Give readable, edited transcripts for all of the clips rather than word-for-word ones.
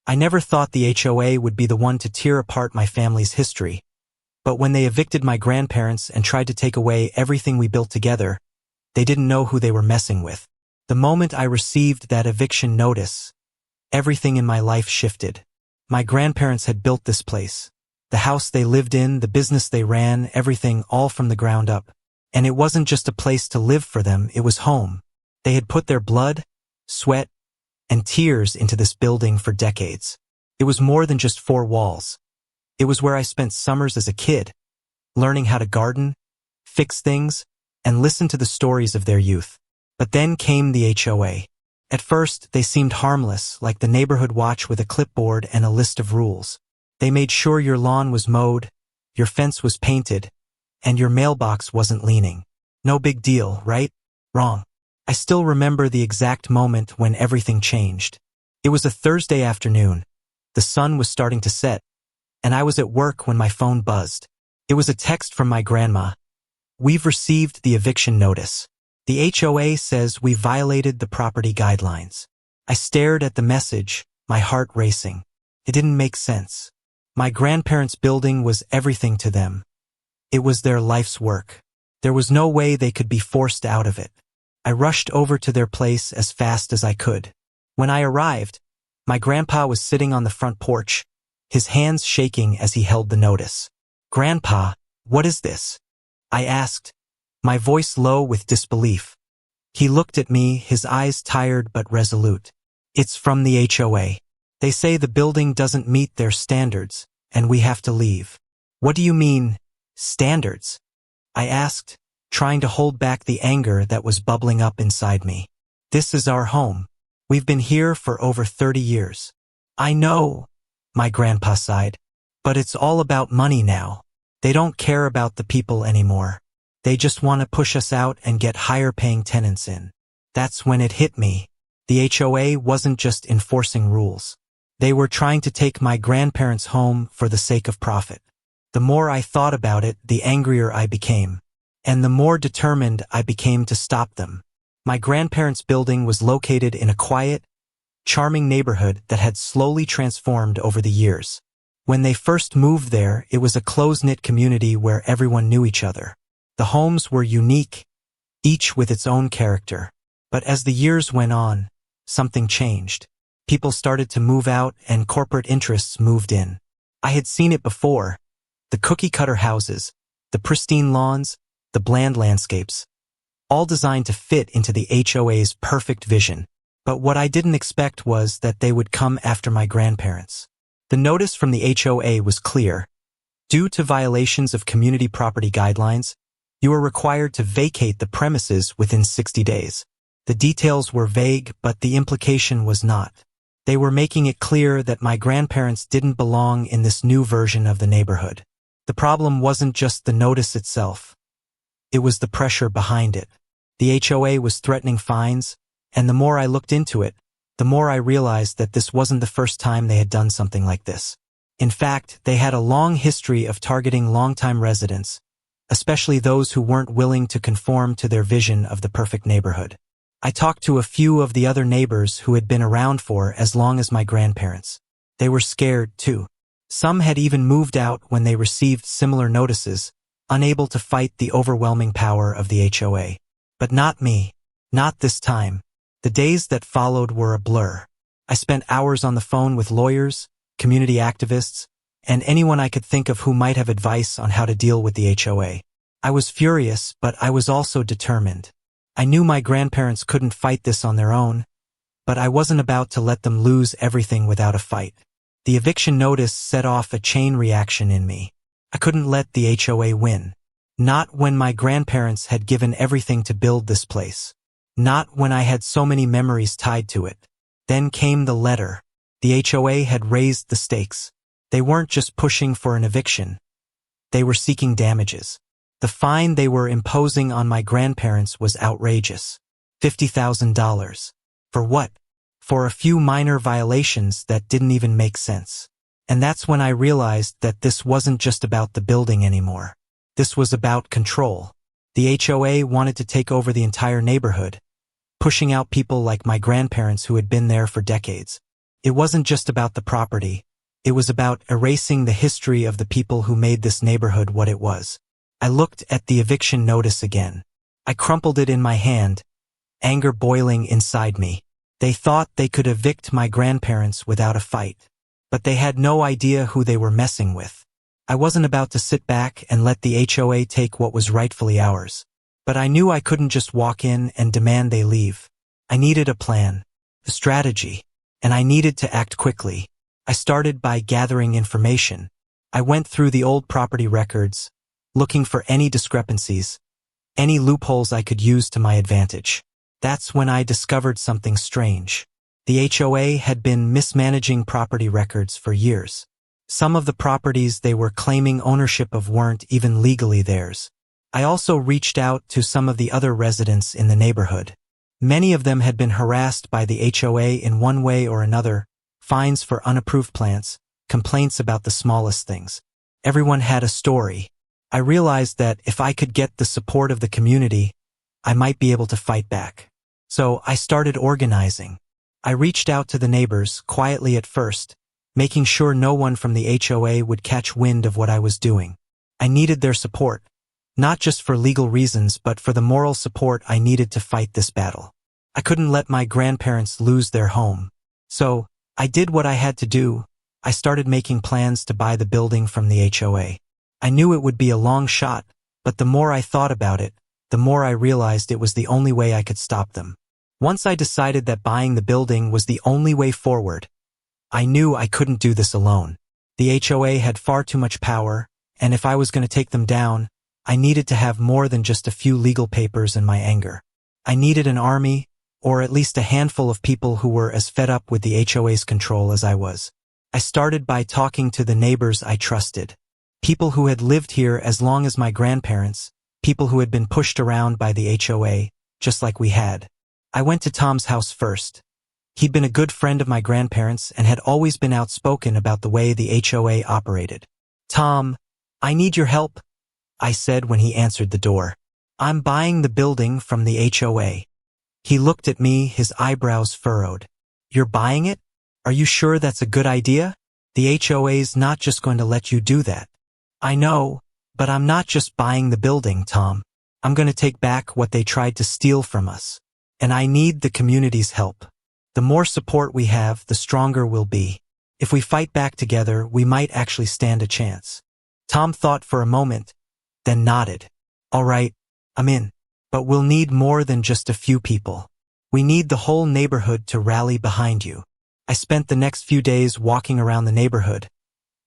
I never thought the HOA would be the one to tear apart my family's history, but when they evicted my grandparents and tried to take away everything we built together, they didn't know who they were messing with. The moment I received that eviction notice, everything in my life shifted. My grandparents had built this place. The house they lived in, the business they ran, everything all from the ground up. And it wasn't just a place to live for them, it was home. They had put their blood, sweat, and tears into this building for decades. It was more than just four walls. It was where I spent summers as a kid, learning how to garden, fix things, and listen to the stories of their youth. But then came the HOA. At first, they seemed harmless, like the neighborhood watch with a clipboard and a list of rules. They made sure your lawn was mowed, your fence was painted, and your mailbox wasn't leaning. No big deal, right? Wrong. I still remember the exact moment when everything changed. It was a Thursday afternoon. The sun was starting to set, and I was at work when my phone buzzed. It was a text from my grandma. "We've received the eviction notice. The HOA says we violated the property guidelines." I stared at the message, my heart racing. It didn't make sense. My grandparents' building was everything to them. It was their life's work. There was no way they could be forced out of it. I rushed over to their place as fast as I could. When I arrived, my grandpa was sitting on the front porch, his hands shaking as he held the notice. "Grandpa, what is this?" I asked, my voice low with disbelief. He looked at me, his eyes tired but resolute. "It's from the HOA. They say the building doesn't meet their standards, and we have to leave." "What do you mean, standards?" I asked, trying to hold back the anger that was bubbling up inside me. "This is our home. We've been here for over 30 years. "I know," my grandpa sighed, "but it's all about money now. They don't care about the people anymore. They just want to push us out and get higher-paying tenants in." That's when it hit me. The HOA wasn't just enforcing rules. They were trying to take my grandparents' home for the sake of profit. The more I thought about it, the angrier I became. And the more determined I became to stop them. My grandparents' building was located in a quiet, charming neighborhood that had slowly transformed over the years. When they first moved there, it was a close-knit community where everyone knew each other. The homes were unique, each with its own character. But as the years went on, something changed. People started to move out and corporate interests moved in. I had seen it before. The cookie-cutter houses, the pristine lawns, the bland landscapes, all designed to fit into the HOA's perfect vision. But what I didn't expect was that they would come after my grandparents. The notice from the HOA was clear. Due to violations of community property guidelines, you are required to vacate the premises within 60 days. The details were vague, but the implication was not. They were making it clear that my grandparents didn't belong in this new version of the neighborhood. The problem wasn't just the notice itself. It was the pressure behind it. The HOA was threatening fines, and the more I looked into it, the more I realized that this wasn't the first time they had done something like this. In fact, they had a long history of targeting longtime residents, especially those who weren't willing to conform to their vision of the perfect neighborhood. I talked to a few of the other neighbors who had been around for as long as my grandparents. They were scared, too. Some had even moved out when they received similar notices, unable to fight the overwhelming power of the HOA. But not me. Not this time. The days that followed were a blur. I spent hours on the phone with lawyers, community activists, and anyone I could think of who might have advice on how to deal with the HOA. I was furious, but I was also determined. I knew my grandparents couldn't fight this on their own, but I wasn't about to let them lose everything without a fight. The eviction notice set off a chain reaction in me. I couldn't let the HOA win. Not when my grandparents had given everything to build this place. Not when I had so many memories tied to it. Then came the letter. The HOA had raised the stakes. They weren't just pushing for an eviction. They were seeking damages. The fine they were imposing on my grandparents was outrageous. $50,000. For what? For a few minor violations that didn't even make sense. And that's when I realized that this wasn't just about the building anymore. This was about control. The HOA wanted to take over the entire neighborhood, pushing out people like my grandparents who had been there for decades. It wasn't just about the property. It was about erasing the history of the people who made this neighborhood what it was. I looked at the eviction notice again. I crumpled it in my hand, anger boiling inside me. They thought they could evict my grandparents without a fight. But they had no idea who they were messing with. I wasn't about to sit back and let the HOA take what was rightfully ours. But I knew I couldn't just walk in and demand they leave. I needed a plan, a strategy, and I needed to act quickly. I started by gathering information. I went through the old property records, looking for any discrepancies, any loopholes I could use to my advantage. That's when I discovered something strange. The HOA had been mismanaging property records for years. Some of the properties they were claiming ownership of weren't even legally theirs. I also reached out to some of the other residents in the neighborhood. Many of them had been harassed by the HOA in one way or another, fines for unapproved plants, complaints about the smallest things. Everyone had a story. I realized that if I could get the support of the community, I might be able to fight back. So I started organizing. I reached out to the neighbors, quietly at first, making sure no one from the HOA would catch wind of what I was doing. I needed their support, not just for legal reasons but for the moral support I needed to fight this battle. I couldn't let my grandparents lose their home. So, I did what I had to do. I started making plans to buy the building from the HOA. I knew it would be a long shot, but the more I thought about it, the more I realized it was the only way I could stop them. Once I decided that buying the building was the only way forward, I knew I couldn't do this alone. The HOA had far too much power, and if I was going to take them down, I needed to have more than just a few legal papers and my anger. I needed an army, or at least a handful of people who were as fed up with the HOA's control as I was. I started by talking to the neighbors I trusted. People who had lived here as long as my grandparents, people who had been pushed around by the HOA, just like we had. I went to Tom's house first. He'd been a good friend of my grandparents and had always been outspoken about the way the HOA operated. "Tom, I need your help," I said when he answered the door. "I'm buying the building from the HOA." He looked at me, his eyebrows furrowed. "You're buying it? Are you sure that's a good idea? The HOA's not just going to let you do that." "I know, but I'm not just buying the building, Tom. I'm going to take back what they tried to steal from us. And I need the community's help. The more support we have, the stronger we'll be. If we fight back together, we might actually stand a chance." Tom thought for a moment, then nodded. "All right, I'm in. But we'll need more than just a few people. We need the whole neighborhood to rally behind you." I spent the next few days walking around the neighborhood,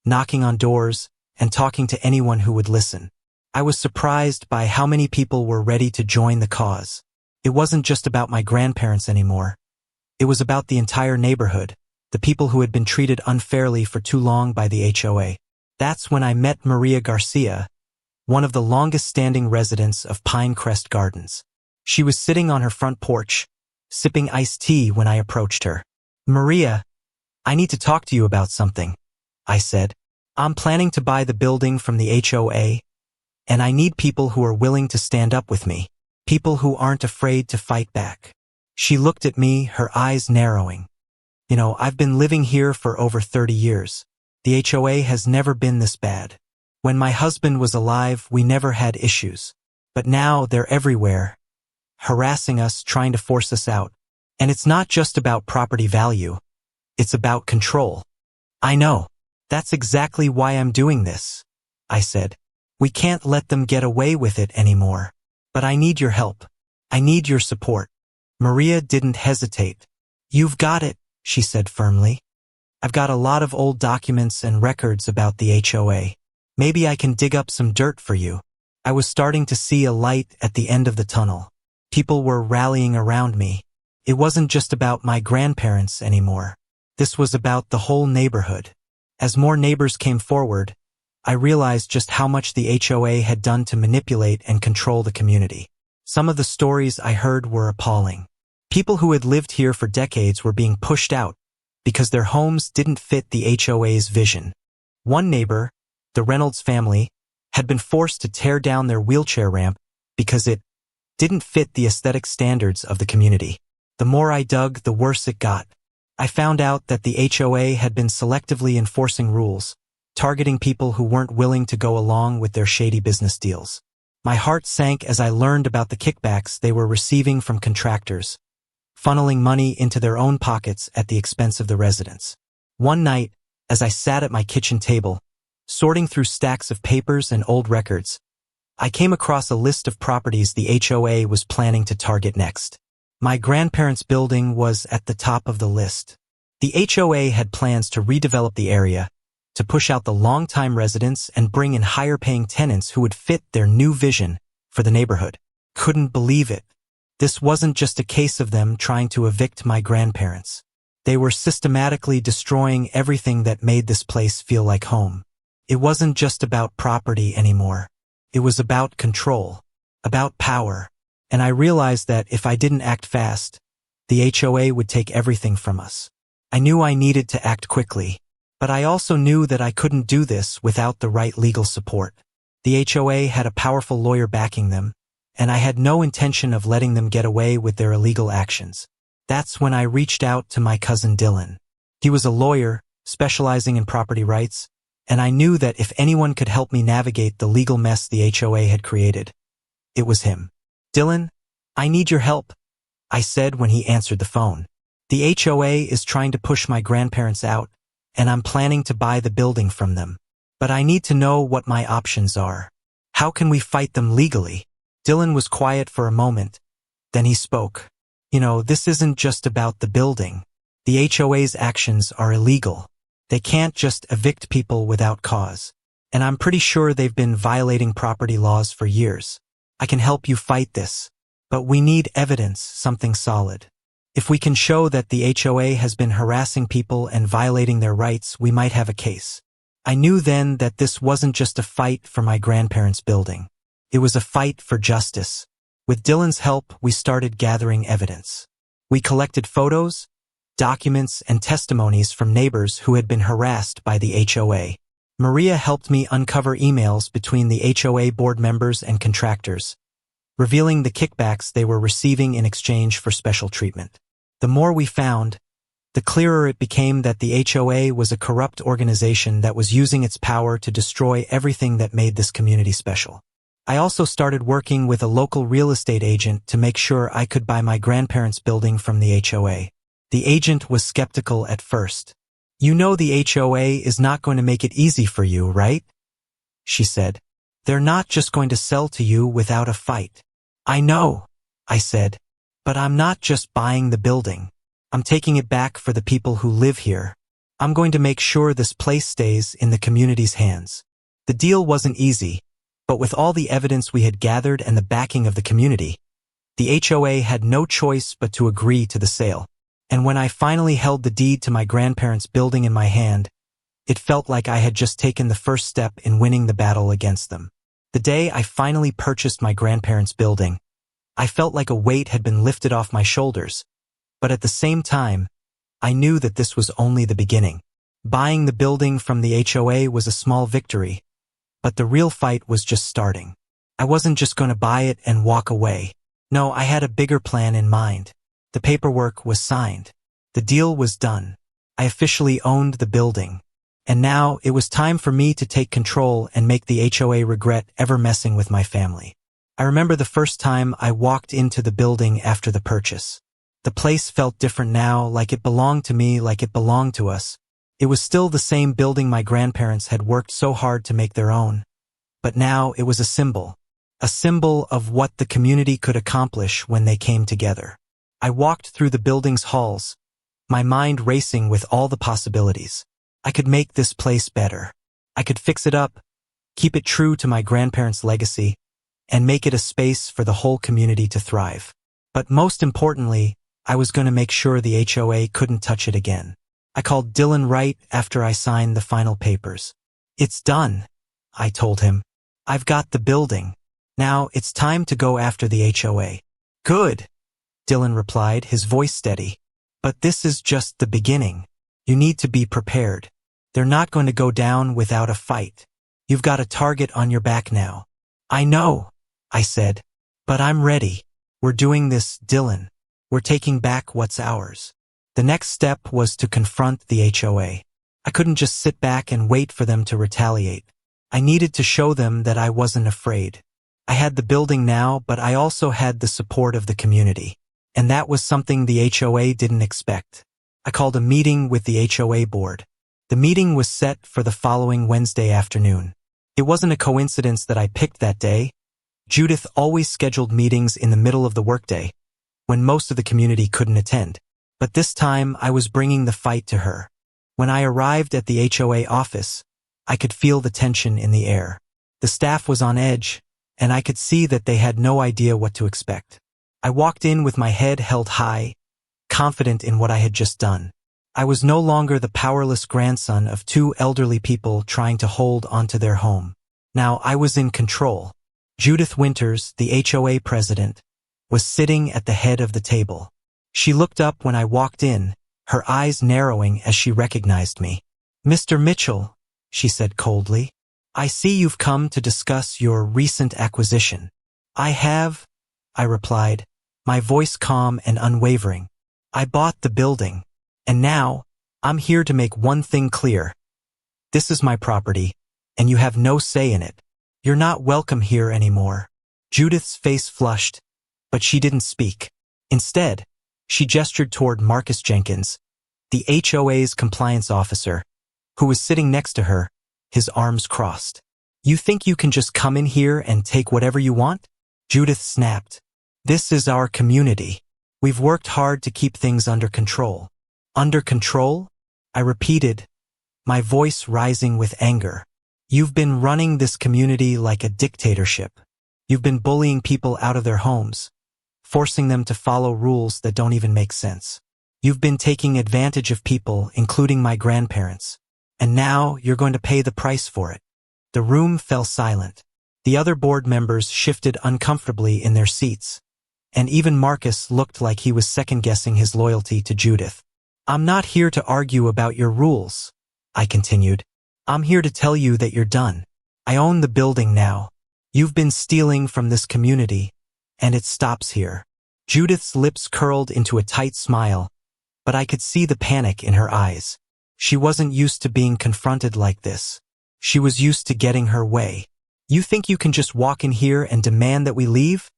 knocking on doors, and talking to anyone who would listen. I was surprised by how many people were ready to join the cause. It wasn't just about my grandparents anymore. It was about the entire neighborhood, the people who had been treated unfairly for too long by the HOA. That's when I met Maria Garcia, one of the longest-standing residents of Pinecrest Gardens. She was sitting on her front porch, sipping iced tea when I approached her. "Maria, I need to talk to you about something," I said. "I'm planning to buy the building from the HOA, and I need people who are willing to stand up with me, people who aren't afraid to fight back." She looked at me, her eyes narrowing. I've been living here for over 30 years. The HOA has never been this bad. When my husband was alive, we never had issues. But now they're everywhere, harassing us, trying to force us out. And it's not just about property value. It's about control." "I know. That's exactly why I'm doing this," I said. "We can't let them get away with it anymore. But I need your help. I need your support." Maria didn't hesitate. "You've got it," she said firmly. "I've got a lot of old documents and records about the HOA. Maybe I can dig up some dirt for you." I was starting to see a light at the end of the tunnel. People were rallying around me. It wasn't just about my grandparents anymore. This was about the whole neighborhood. As more neighbors came forward, I realized just how much the HOA had done to manipulate and control the community. Some of the stories I heard were appalling. People who had lived here for decades were being pushed out because their homes didn't fit the HOA's vision. One neighbor, the Reynolds family, had been forced to tear down their wheelchair ramp because it didn't fit the aesthetic standards of the community. The more I dug, the worse it got. I found out that the HOA had been selectively enforcing rules, targeting people who weren't willing to go along with their shady business deals. My heart sank as I learned about the kickbacks they were receiving from contractors, funneling money into their own pockets at the expense of the residents. One night, as I sat at my kitchen table, sorting through stacks of papers and old records, I came across a list of properties the HOA was planning to target next. My grandparents' building was at the top of the list. The HOA had plans to redevelop the area, to push out the longtime residents and bring in higher-paying tenants who would fit their new vision for the neighborhood. Couldn't believe it. This wasn't just a case of them trying to evict my grandparents. They were systematically destroying everything that made this place feel like home. It wasn't just about property anymore. It was about control, about power. And I realized that if I didn't act fast, the HOA would take everything from us. I knew I needed to act quickly, but I also knew that I couldn't do this without the right legal support. The HOA had a powerful lawyer backing them, and I had no intention of letting them get away with their illegal actions. That's when I reached out to my cousin Dylan. He was a lawyer, specializing in property rights, and I knew that if anyone could help me navigate the legal mess the HOA had created, it was him. "Dylan, I need your help," I said when he answered the phone. "The HOA is trying to push my grandparents out, and I'm planning to buy the building from them. But I need to know what my options are. How can we fight them legally?" Dylan was quiet for a moment. Then he spoke. This isn't just about the building. The HOA's actions are illegal. They can't just evict people without cause. And I'm pretty sure they've been violating property laws for years. I can help you fight this. But we need evidence, something solid. If we can show that the HOA has been harassing people and violating their rights, we might have a case. I knew then that this wasn't just a fight for my grandparents' building. It was a fight for justice. With Dylan's help, we started gathering evidence. We collected photos, documents, and testimonies from neighbors who had been harassed by the HOA. Maria helped me uncover emails between the HOA board members and contractors, revealing the kickbacks they were receiving in exchange for special treatment. The more we found, the clearer it became that the HOA was a corrupt organization that was using its power to destroy everything that made this community special. I also started working with a local real estate agent to make sure I could buy my grandparents' building from the HOA. The agent was skeptical at first. "You know the HOA is not going to make it easy for you, right?" she said. "They're not just going to sell to you without a fight." "I know," I said, "but I'm not just buying the building. I'm taking it back for the people who live here. I'm going to make sure this place stays in the community's hands." The deal wasn't easy, but with all the evidence we had gathered and the backing of the community, the HOA had no choice but to agree to the sale. And when I finally held the deed to my grandparents' building in my hand, it felt like I had just taken the first step in winning the battle against them. The day I finally purchased my grandparents' building, I felt like a weight had been lifted off my shoulders, but at the same time, I knew that this was only the beginning. Buying the building from the HOA was a small victory, but the real fight was just starting. I wasn't just going to buy it and walk away. No, I had a bigger plan in mind. The paperwork was signed. The deal was done. I officially owned the building. And now it was time for me to take control and make the HOA regret ever messing with my family. I remember the first time I walked into the building after the purchase. The place felt different now, like it belonged to me, like it belonged to us. It was still the same building my grandparents had worked so hard to make their own. But now it was a symbol of what the community could accomplish when they came together. I walked through the building's halls, my mind racing with all the possibilities. I could make this place better. I could fix it up, keep it true to my grandparents' legacy, and make it a space for the whole community to thrive. But most importantly, I was going to make sure the HOA couldn't touch it again. I called Dylan right after I signed the final papers. "It's done," I told him. "I've got the building. Now it's time to go after the HOA." "Good," Dylan replied, his voice steady. "But this is just the beginning. You need to be prepared. They're not going to go down without a fight. You've got a target on your back now." "I know," I said, "but I'm ready. We're doing this, Dylan. We're taking back what's ours." The next step was to confront the HOA. I couldn't just sit back and wait for them to retaliate. I needed to show them that I wasn't afraid. I had the building now, but I also had the support of the community. And that was something the HOA didn't expect. I called a meeting with the HOA board. The meeting was set for the following Wednesday afternoon. It wasn't a coincidence that I picked that day. Judith always scheduled meetings in the middle of the workday, when most of the community couldn't attend. But this time, I was bringing the fight to her. When I arrived at the HOA office, I could feel the tension in the air. The staff was on edge, and I could see that they had no idea what to expect. I walked in with my head held high, confident in what I had just done. I was no longer the powerless grandson of two elderly people trying to hold onto their home. Now I was in control. Judith Winters, the HOA president, was sitting at the head of the table. She looked up when I walked in, her eyes narrowing as she recognized me. "Mr. Mitchell," she said coldly, "I see you've come to discuss your recent acquisition." "I have," I replied, my voice calm and unwavering. "I bought the building. And now, I'm here to make one thing clear. This is my property, and you have no say in it. You're not welcome here anymore." Judith's face flushed, but she didn't speak. Instead, she gestured toward Marcus Jenkins, the HOA's compliance officer, who was sitting next to her, his arms crossed. "You think you can just come in here and take whatever you want?" Judith snapped. "This is our community. We've worked hard to keep things under control." "Under control?" I repeated, my voice rising with anger. "You've been running this community like a dictatorship. You've been bullying people out of their homes, forcing them to follow rules that don't even make sense. You've been taking advantage of people, including my grandparents. And now you're going to pay the price for it." The room fell silent. The other board members shifted uncomfortably in their seats, and even Marcus looked like he was second-guessing his loyalty to Judith. "I'm not here to argue about your rules," I continued. "I'm here to tell you that you're done. I own the building now. You've been stealing from this community, and it stops here." Judith's lips curled into a tight smile, but I could see the panic in her eyes. She wasn't used to being confronted like this. She was used to getting her way. "You think you can just walk in here and demand that we leave?"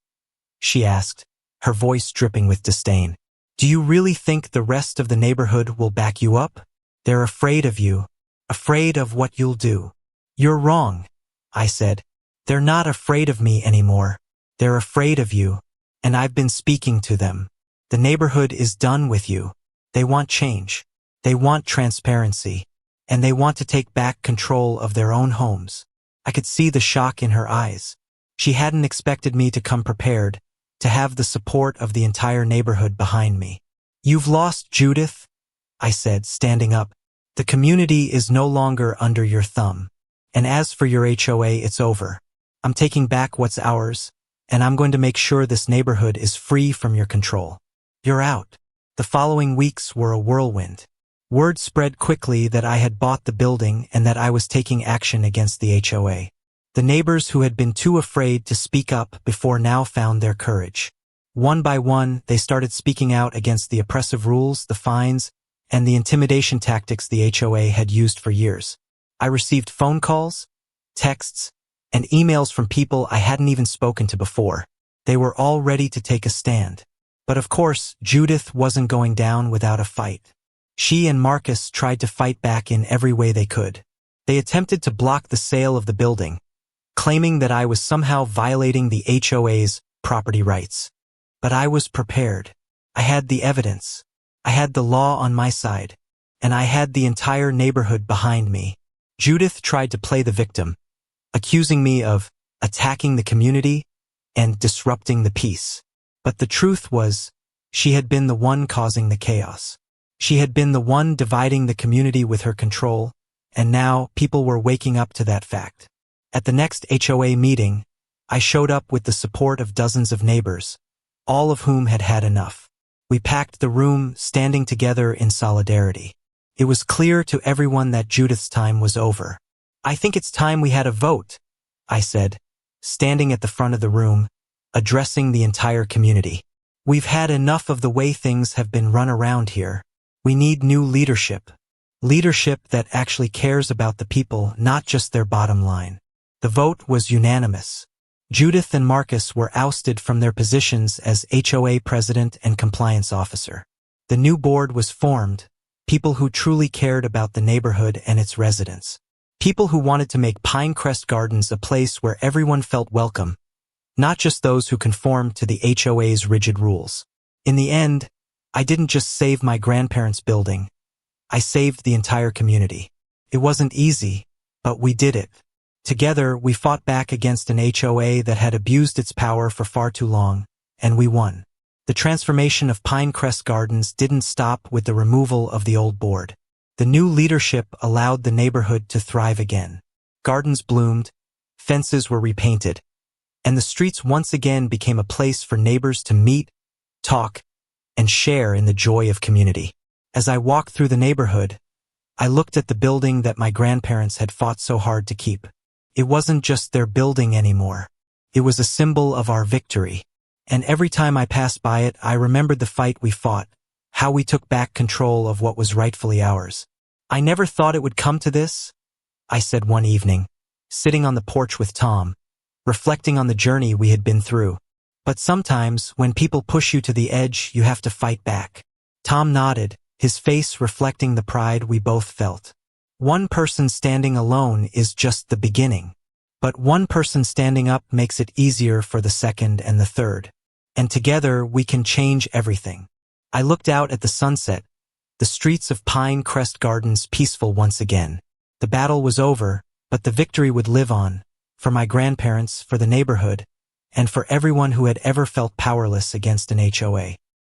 she asked, her voice dripping with disdain. "Do you really think the rest of the neighborhood will back you up? They're afraid of you, afraid of what you'll do." "You're wrong," I said. "They're not afraid of me anymore. They're afraid of you, and I've been speaking to them. The neighborhood is done with you. They want change. They want transparency, and they want to take back control of their own homes." I could see the shock in her eyes. She hadn't expected me to come prepared, to have the support of the entire neighborhood behind me. "You've lost, Judith," I said, standing up. "The community is no longer under your thumb. And as for your HOA, it's over. I'm taking back what's ours, and I'm going to make sure this neighborhood is free from your control. You're out." The following weeks were a whirlwind. Word spread quickly that I had bought the building and that I was taking action against the HOA. The neighbors who had been too afraid to speak up before now found their courage. One by one, they started speaking out against the oppressive rules, the fines, and the intimidation tactics the HOA had used for years. I received phone calls, texts, and emails from people I hadn't even spoken to before. They were all ready to take a stand. But of course, Judith wasn't going down without a fight. She and Marcus tried to fight back in every way they could. They attempted to block the sale of the building, claiming that I was somehow violating the HOA's property rights. But I was prepared. I had the evidence. I had the law on my side, and I had the entire neighborhood behind me. Judith tried to play the victim, accusing me of attacking the community and disrupting the peace. But the truth was, she had been the one causing the chaos. She had been the one dividing the community with her control, and now people were waking up to that fact. At the next HOA meeting, I showed up with the support of dozens of neighbors, all of whom had had enough. We packed the room, standing together in solidarity. It was clear to everyone that Judith's time was over. "I think it's time we had a vote," I said, standing at the front of the room, addressing the entire community. "We've had enough of the way things have been run around here. We need new leadership. Leadership that actually cares about the people, not just their bottom line. The vote was unanimous. Judith and Marcus were ousted from their positions as HOA president and compliance officer. The new board was formed, people who truly cared about the neighborhood and its residents. People who wanted to make Pinecrest Gardens a place where everyone felt welcome, not just those who conformed to the HOA's rigid rules. In the end, I didn't just save my grandparents' building, I saved the entire community. It wasn't easy, but we did it. Together, we fought back against an HOA that had abused its power for far too long, and we won. The transformation of Pinecrest Gardens didn't stop with the removal of the old board. The new leadership allowed the neighborhood to thrive again. Gardens bloomed, fences were repainted, and the streets once again became a place for neighbors to meet, talk, and share in the joy of community. As I walked through the neighborhood, I looked at the building that my grandparents had fought so hard to keep. It wasn't just their building anymore. It was a symbol of our victory. And every time I passed by it, I remembered the fight we fought, how we took back control of what was rightfully ours. I never thought it would come to this, I said one evening, sitting on the porch with Tom, reflecting on the journey we had been through. But sometimes, when people push you to the edge, you have to fight back. Tom nodded, his face reflecting the pride we both felt. One person standing alone is just the beginning. But one person standing up makes it easier for the second and the third. And together, we can change everything. I looked out at the sunset, the streets of Pinecrest Gardens peaceful once again. The battle was over, but the victory would live on, for my grandparents, for the neighborhood, and for everyone who had ever felt powerless against an HOA.